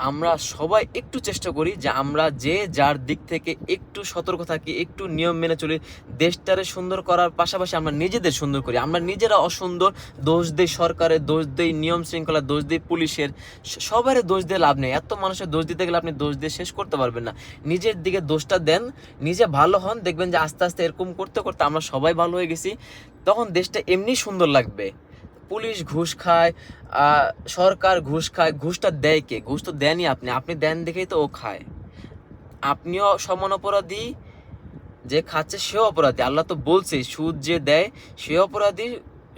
আমরা সবাই একটু চেষ্টা করি যে আমরা যে যার দিক থেকে একটু সতর্ক থাকি, একটু নিয়ম মেনে চলি। দেশটারে সুন্দর করার পাশাপাশি আমরা নিজেদের সুন্দর করি। আমরা নিজেরা অসুন্দর, দোষ দেই সরকারের, দোষ দেই নিয়ম শৃঙ্খলা, দোষ দেই পুলিশের, সবারই দোষ দিয়ে লাভ নেই। এত মানুষের দোষ দিতে গেলে আপনি দোষ দিয়ে শেষ করতে পারবেন না। নিজের দিকে দোষটা দেন, নিজে ভালো হন, দেখবেন যে আস্তে আস্তে এরকম করতে করতে আমরা সবাই ভালো হয়ে গেছি। তখন দেশটা এমনি সুন্দর লাগবে। পুলিশ ঘুষ খায়, সরকার ঘুষ খায়, ঘুষটা দেয় কে? ঘুষ তো দেনই আপনি, আপনি দেন দেখেই তো ও খায়। আপনিও সমান অপরাধী, যে খাচ্ছে সেও অপরাধী। আল্লাহ তো বলছে সুদ যে দেয় সে অপরাধী,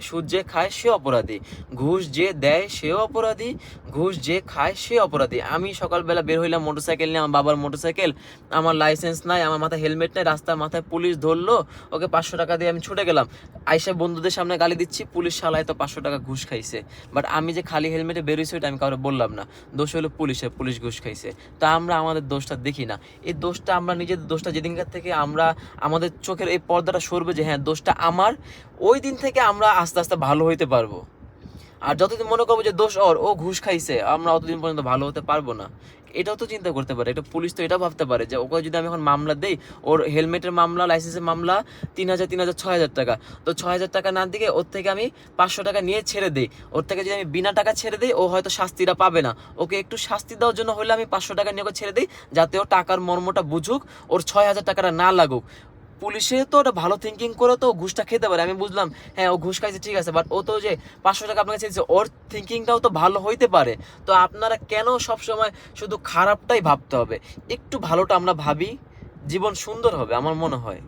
সুদ যে খায় সে অপরাধী, ঘুষ যে দেয় সেও অপরাধী, ঘুষ যে খায় সে অপরাধী। আমি সকালবেলা বের হইলাম মোটরসাইকেল নিয়ে, আমার বাবার মোটরসাইকেল, আমার লাইসেন্স নাই, আমার মাথায় হেলমেট নেই, রাস্তার মাথায় পুলিশ ধরলো, ওকে 500 টাকা দিয়ে আমি ছুটে গেলাম। আইসা বন্ধুদের সামনে গালি দিচ্ছি, পুলিশ শালায় তো 500 টাকা ঘুষ খাইছে। বাট আমি যে খালি হেলমেটে বেরোইছি ওইটা আমি কাউকে বললাম না। দোষ হলো পুলিশের, পুলিশ ঘুষ খাইছে। তা আমরা আমাদের দোষটা দেখি না। এই দোষটা আমরা নিজেদের দোষটা যেদিনকার থেকে আমরা আমাদের চোখের এই পর্দাটা সরবে যে হ্যাঁ দোষটা আমার, ওই দিন থেকে আমরা আস্তে আস্তে ভালো হইতে পারবো। আর যতদিন মনে করবো যে দোষ ওর, ও ঘুষ খাইছে, আমরা অতদিন পর্যন্ত ভালো হতে পারবো না। এটাও তো চিন্তা করতে পারে, এটা পুলিশ তো এটা ভাবতে পারে যে ওকে যদি আমি এখন মামলা দেই, ওর হেলমেটের মামলা, লাইসেন্সের মামলা 3,000 3,000 6,000 টাকা, তো 6,000 টাকা না দিকে ওর থেকে আমি 500 টাকা নিয়ে ছেড়ে দিই। ওর থেকে যদি আমি বিনা টাকা ছেড়ে দিই, ও হয়তো শাস্তিটা পাবে না। ওকে একটু শাস্তি দেওয়ার জন্য হলে আমি 500 টাকা নিয়ে ওকে ছেড়ে দিই, যাতে ও টাকার মর্মটা বুঝুক, ওর 6,000 টাকাটা না লাগুক। পুলিশে তো ওটা ভালো থিঙ্কিং করে তো ঘুষটা খেতে পারে, আমি বুঝলাম হ্যাঁ ও ঘুষ খাইছে ঠিক আছে, বাট ও তো যে 500 টাকা আপনাকে চেয়েছে, ওর থিঙ্কিংটাও তো ভালো হইতে পারে। তো আপনারা কেন সবসময় শুধু খারাপটাই ভাবতে হবে? একটু ভালোটা আমরা ভাবি, জীবন সুন্দর হবে আমার মনে হয়।